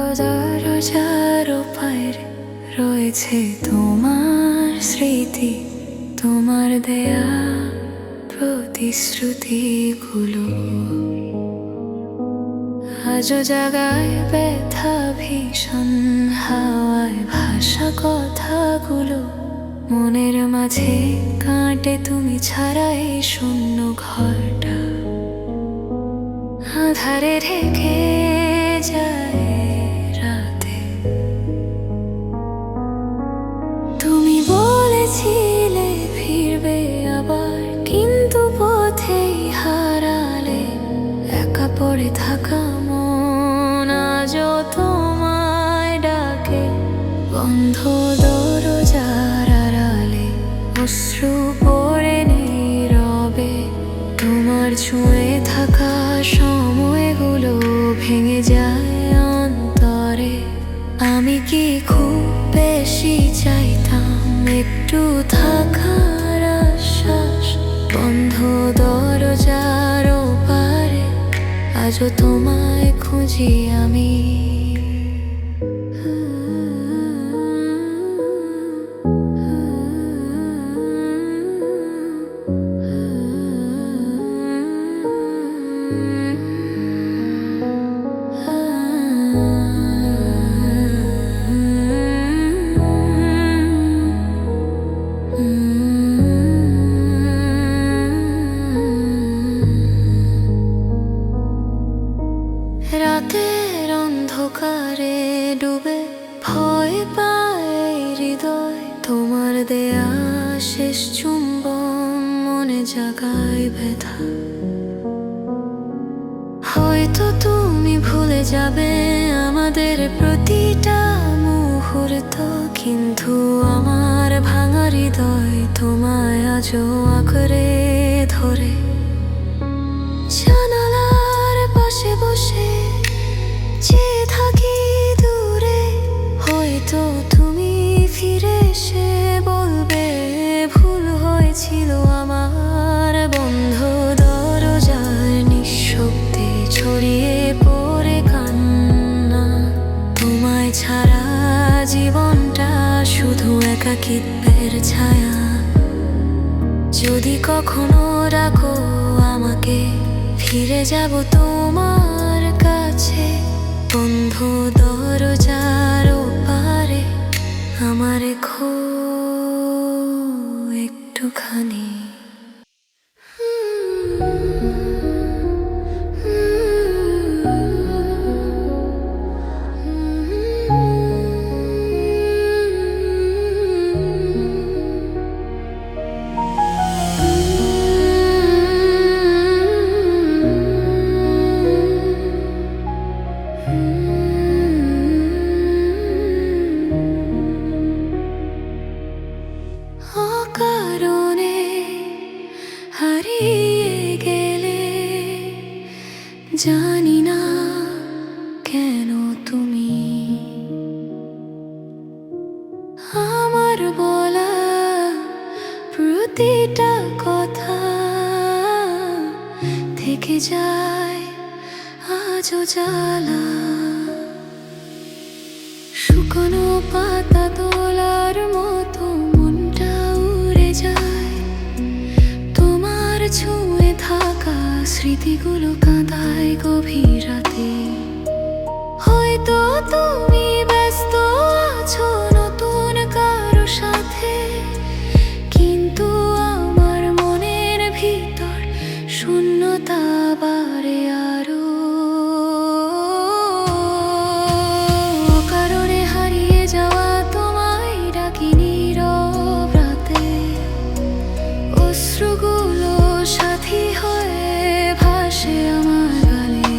দরজার ওপারে রয়েছে তোমার স্মৃতি, তোমার দেয়া প্রতিশ্রুতিগুলো আজও জাগায় ব্যথা ভীষণ হাওয়ায় ভাষা কথাগুলো। মনের মাঝে কাটে তুমি ছাড়া এই শূন্য ঘরটা, আধারে ঢেকে যায় রাতে। তুমি বলেছিলে ফিরবে আবার, কিন্তু পথেই হারালে। একা পড়ে থাকা মন আজও তোমায় ডাকে, বন্ধ দরজার আড়ালে অশ্রু পড়ে নীরবে। তোমার ছুঁয়ে থাকা সময়গুলো ভেঙে যায় অন্তরে। আমি কি খুব বেশি চাইতাম একটু থাকার আশ্বাস, বন্ধ দরজার ওপারে আজও তোমায় খুঁজি আমি। রাতের অন্ধকারে ডুবে ভয় পায় হৃদয়, তোমার দেয়া শেষ চুম্বন মনে জাগায় ব্যথা। হয়তো তুমি ভুলে যাবে আমাদের প্রতিটা মুহূর্ত, কিন্তু আমার ভাঙা হৃদয় তোমায় আজও আঁকড়ে ধরে। জানালার পাশে বসে চেয়ে থাকি দূরে, হয়তো তুমি ফিরে এসে বলবে ভুল হয়েছিল আমার। বন্ধ দরজার নিঃশব্দে ছড়িয়ে পড়ে কান্না, তোমায় ছাড়া জীবনটা শুধু একাকিত্বের ছায়া। যদি কখনো ডাকো আমাকে, ফিরে যাব তোমার কাছে, বন্ধ দরজার ওপারে আমার খো একটুখানি। অকারণে হারিয়ে গেলে, জানি না কেন তুমি আমার বলা প্রতিটা কথা থেকে যায় আজও জ্বালা। শুকনো পাতা তোলার মতো মনটা উড়ে যায়, তোমার ছুঁয়ে থাকা স্মৃতিগুলো কাঁদায় গভীর রাতে। হয়তো তুমি ব্যস্ত আছো নতুন কারো সাথে, কিন্তু আমার মনের ভিতর শূন্যতা বাড়ে আরো। কারণে হারিয়ে যাওয়া তোমায় ডাকি নীরব রাতে, অশ্রুগুলো সাথী হয়ে ভাসে আমার গালে।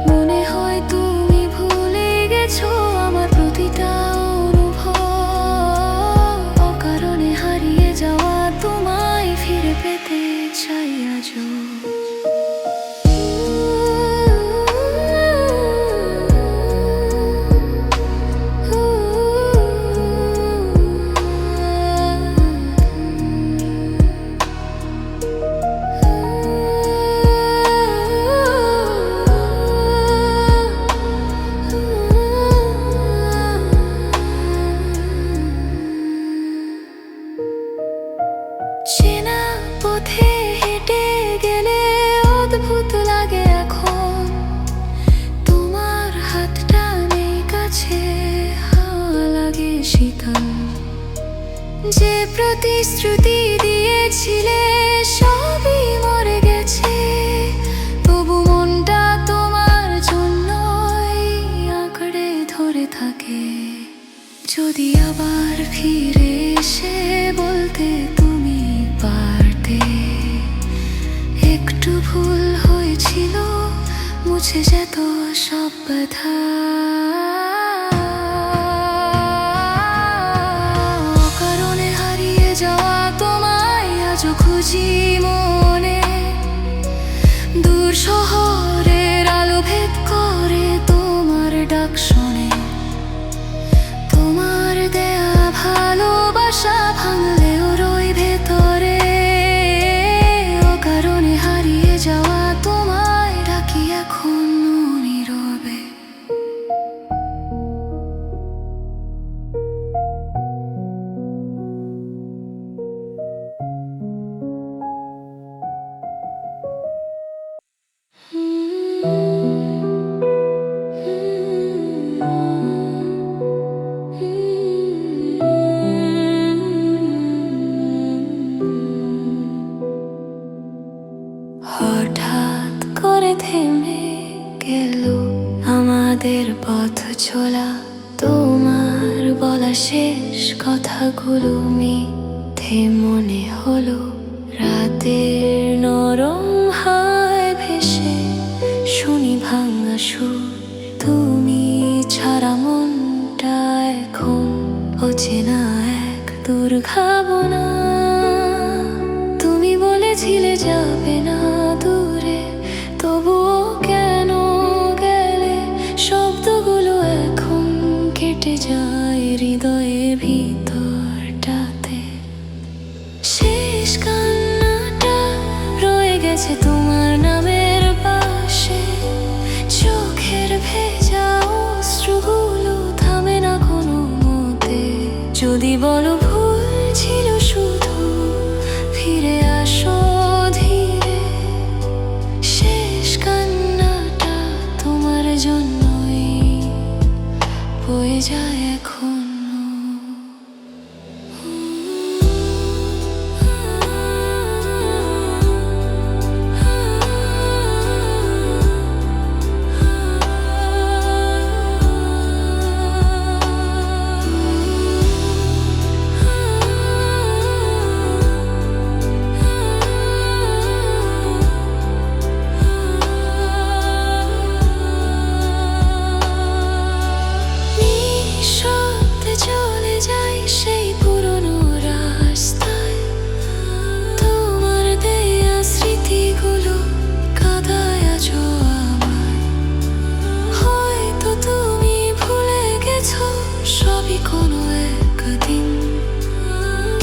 মনে হয় তুমি ভুলে যে প্রতিশ্রুতি দিয়েছিলে সবই মরে গেছে, তবু মনটা তোমার জন্যই আঁকড়ে ধরে থাকে। যদি আবার ফিরে এসে বলতে তুমি পারতে, একটু ভুল হয়েছিল, মুছে যেত সব ব্যথা। অকারণে হারিয়ে যাওয়া তোমায় আজও খুঁজি মনে, দূর শহরের আলো ভেদ করে তোমার ডাক শোনে। তোমার দেয়া ভালোবাসা ভাঙলেও রই ভেতরে, অকারণে হারিয়ে যাওয়া তোমায় ডাকি এখনো নীরবে। হঠাৎ করে থেমে গেল আমাদের পথ চলা, তোমার বলা শেষ কথাগুলো মিথ্যে মনে হলো। রাতের নরম হায় ভেসে শুনি ভাঙা সুর, তুমি ছাড়া মনটা এখন অচেনা এক দুর্ভাবনা। তুমি বলেছিলে যাবে না দূরে, তবুও কেন গেলে? শব্দগুলো এখন কেটে যায় হৃদয়ের ভিতরটাতে। শেষ কান্নাটা রয়ে গেছে তোমার নামের পাশে, চোখের ভেজা অশ্রুগুলো থামে না কোনো মতে। যদি বলো ভুল ছিল শুধু, ফিরে আসো ধীরে। শেষ কান্নাটা তোমার জন্যই বয়ে যায় এখনো। নিঃশব্দে চলে যাই সেই পুরনো রাস্তায়, তোমার দেয়া স্মৃতিগুলো কাঁদায় আজও আমায়। হয়তো তুমি ভুলে গেছো সবই কোনো একদিন,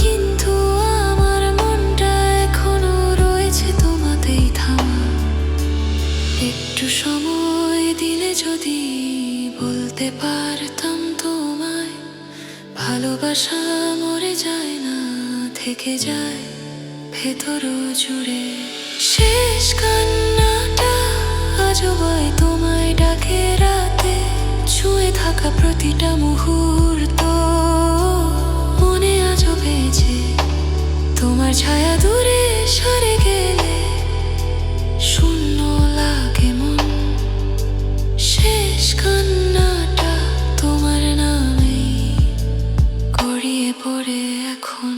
কিন্তু আমার মনটা এখনো রয়েছে তোমাতেই থামা। একটু সময় দিলে যদি বলতে পারতাম তোমায়, ভালোবাসা মরে যায় না, থেকে যায় ভেতর জুড়ে। শেষ কান্নাটা আজও বয় তোমায় ডাকে রাতে, ছুঁয়ে থাকা প্রতিটা মুহূর্ত মনে আজও বেজে। তোমার ছায়া দূরে সরে গেলে শূন্য লাগে মন। শেষ কান্নাটা তোমার নামেই গড়িয়ে পড়ে এখন।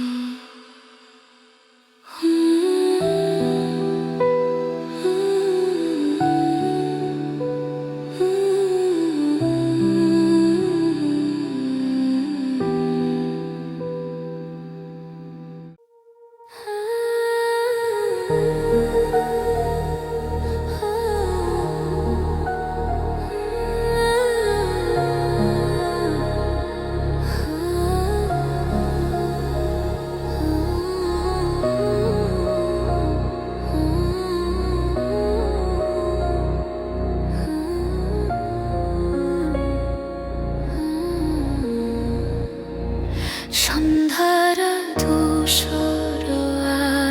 সন্ধ্যার ধূসর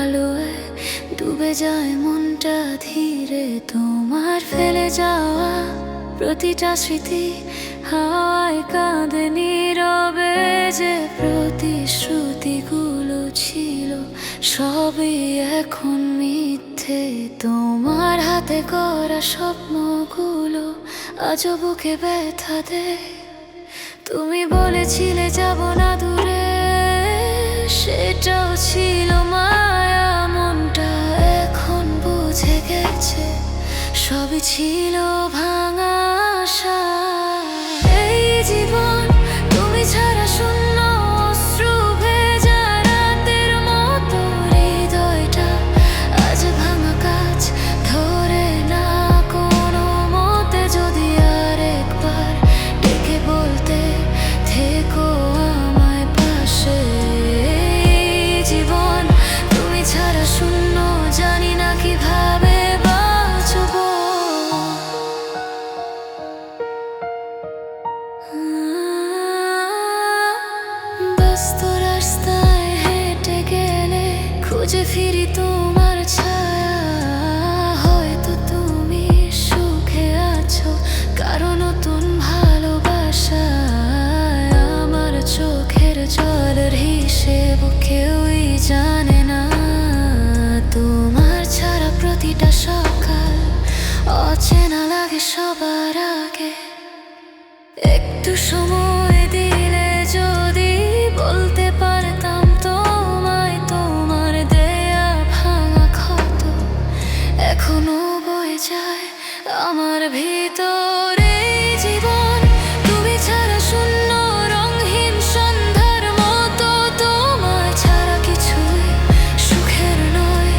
আলোয় ডুবে যায় মনটা ধীরে, তোমার ফেলে যাওয়া প্রতিটা স্মৃতি হাওয়ায় কাঁদে নীরবে, যে প্রতিশ্রুতিগুলো ছিল সবই এখন মিথ্যে। তোমার হাতে করা স্বপ্নগুলো আজও বুকে ব্যথা দেয়। তুমি বলেছিলে যাব না দূরে, সেটাও ছিল মায়া। মনটা এখন বুঝে গেছে সবই ছিল ভাঙা আশা। এই জীবন তুমি ছাড়া শূন্য, অশ্রু ভেজা রাতের মতো। হৃদয়টা আজ ভাঙা কাজ ধরে না কোনো মতে। যদি আরেকবার ডেকে বলতে থেকো আমায় পাশে। এই জীবন তুমি ছাড়া শূন্য, জানি না কিভাবে বাঁচবো। ব্যস্ত রাস্তায় হেঁটে গেলে খুঁজে ফিরি তোমার ছায়া। হয়তো তুমি সুখে আছো কারো নতুন ভালোবাসায়। আমার চোখের জলের হিসেব কেউই জানে না। তোমার ছাড়া প্রতিটা সকাল অচেনা লাগে সবার আগে। একটু সময় দিলে যদি বলতে পারতাম তোমায়, তোমার দেয়া ভাঙা ক্ষত এখনো বয়ে যায় আমার ভিতরে। জীবন তুমি ছাড়া শূন্য, রংহীন সন্ধ্যার মতো। তোমায় ছাড়া কিছুই সুখের নয়,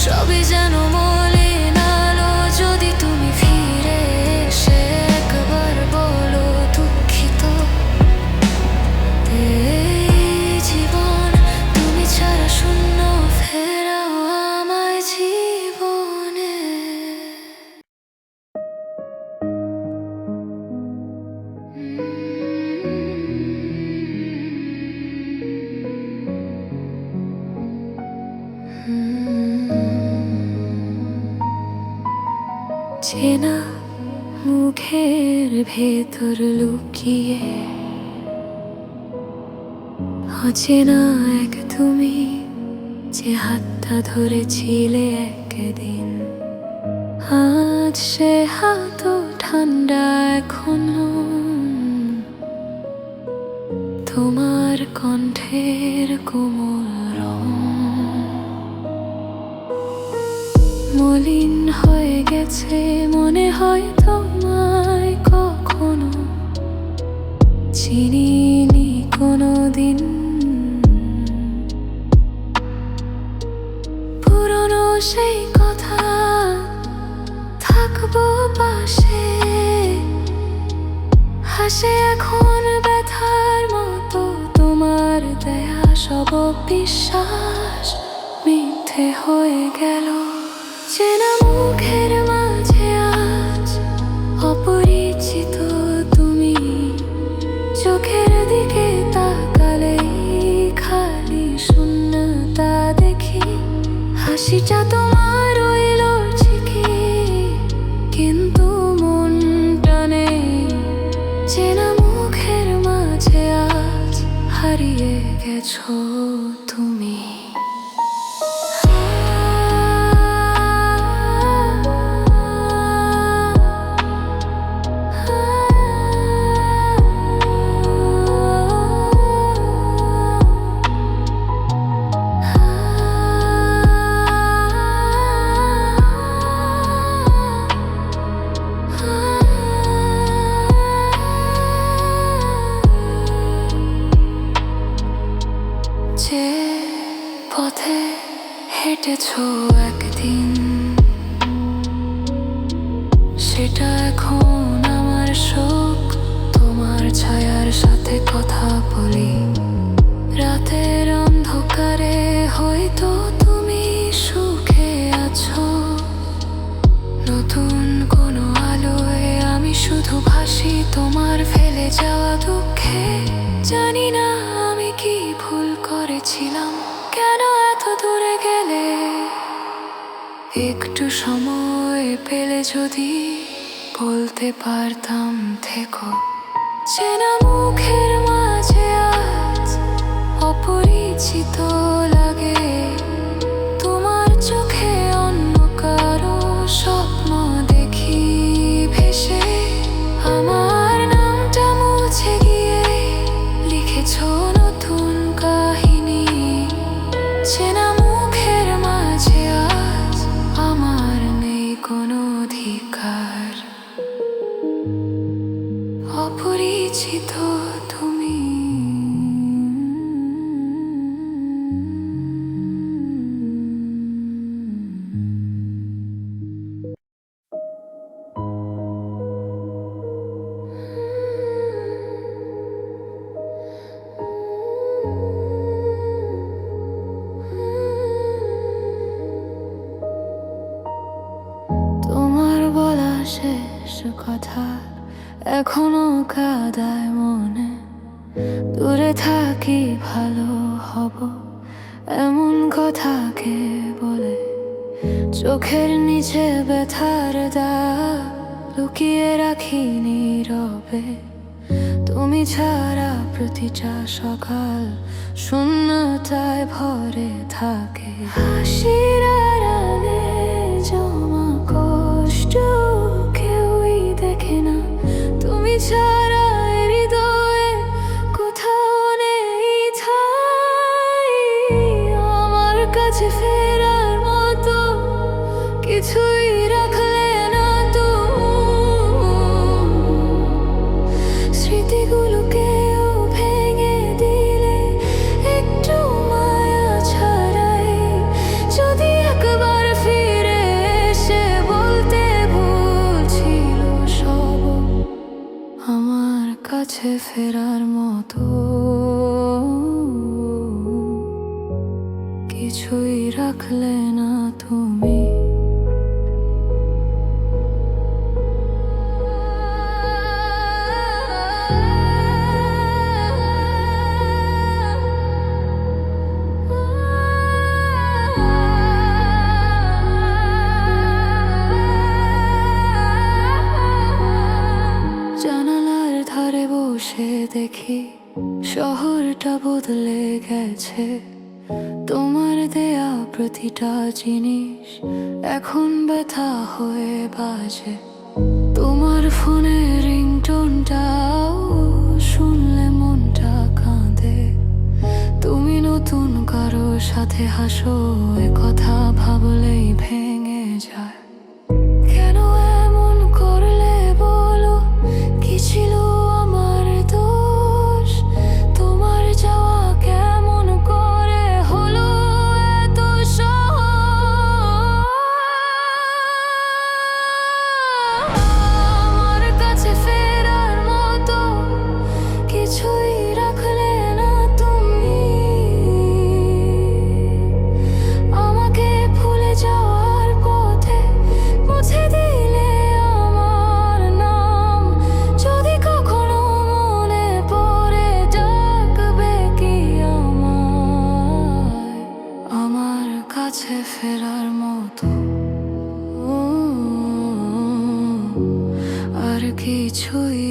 সবই যেন মলিন আলো। যদি তুমি ফিরে এসে একবার বলো দুঃখিত। এই জীবন তুমি ছাড়া শূন্য, ফেরাও আমায় জীবনে। চেনা মুখের ভেতর লুকিয়ে অচেনা এক তুমি, যে হাতটা ধরেছিলে একদিন। আজ সে হাত ঠান্ডা এখনো। তোমার কণ্ঠের কোমল রং মলিন হয়ে গেছে, মনে হয় তোমায় কখনো চিনিনি কোনোদিন। পুরনো সেই কথা থাকবো পাশে, হাসে এখন ব্যথার মতো। তোমার দেয়া সব বিশ্বাস মিথ্যে হয়ে গেল। চেনা মুখের মাঝে আজ অপরিচিত তুমি। চোখের দিকে তাকালেই খালি শূন্যতা দেখি। হাসিটা তোমার রইল ঠিকই, কিন্তু মনটা নেই। চেনা মুখের মাঝে আজ হারিয়ে গেছো তুমি। যে পথে হেঁটেছো একদিন, সেটা এখন আমার শোক। তোমার ছায়ার সাথে কথা বলি রাতের অন্ধকারে। হয়তো তুমি সুখে আছো নতুন কোনো আলোয়। আমি শুধু ভাসি তোমার ফেলে যাওয়া দুঃখে। জানি না আমি কি ভুল করেছিলাম, কেন এত দূরে গেলে। একটু সময় পেলে যদি বলতে পারতাম থেকো। চেনা মুখের মাঝে আজ অপরিচিত লাগে, তোমার চোখে অন্য কারো স্বপ্ন দেখি ভেসে। আমার নামটা মুছে গিয়ে লিখেছো নতুন কাহিনী। চেনা মুখের মাঝে আজ আমার নেই কোনো অধিকার, অপরিচিত তুমি। তোমার বলা শেষ কথা এখনো কাদায় মনে। দূরে থাকি ভালো হব এমন কথা কে বলে? চোখের নিচে ব্যথার দাগ লুকিয়ে রাখি নীরবে। তুমি ছাড়া প্রতিটা সকাল শূন্যতায় ভরে থাকে। হাসির আড়ালে জমা কষ্ট কেউই দেখে না, তুমি ছাড়া হৃদয়ে কোথাও নেই ঠাঁই। আমার কাছে ফেরার মতো কিছুই রাখলে না তুমি। স্মৃতিগুলোকেও ভেঙে দিলে একটু মায়া ছাড়াই। যদি একবার ফিরে এসে বলতে ভুল ছিল সব, আমার কাছে ফেরার মতো কিছুই রাখলে না তুমি। জানালার ধারে বসে দেখি শহরটা বদলে গেছে। তোমার দেয়া প্রতিটা জিনিস এখন ব্যথা হয়ে বাজে। তোমার ফোনের রিংটোনটাও শুনলে মনটা কাঁদে। তুমি নতুন কারো সাথে হাসো, এ কথা ভাবলেই ভেঙে যায়। কেন এমন করলে বলো? কি ছিল আমার দোষ? তোমার যাওয়া কেমন করে হলো এত সহজ? আমার কাছে ফেরার মতো কিছুই রাখলে না তুমি। আমাকে ভুলে যাওয়ার পথে মুছে দিলে আমার নাম। যদি কখনো মনে পড়ে ডাকবে কি আমায়? আমার কাছে ফেরার মতো আর কিছুই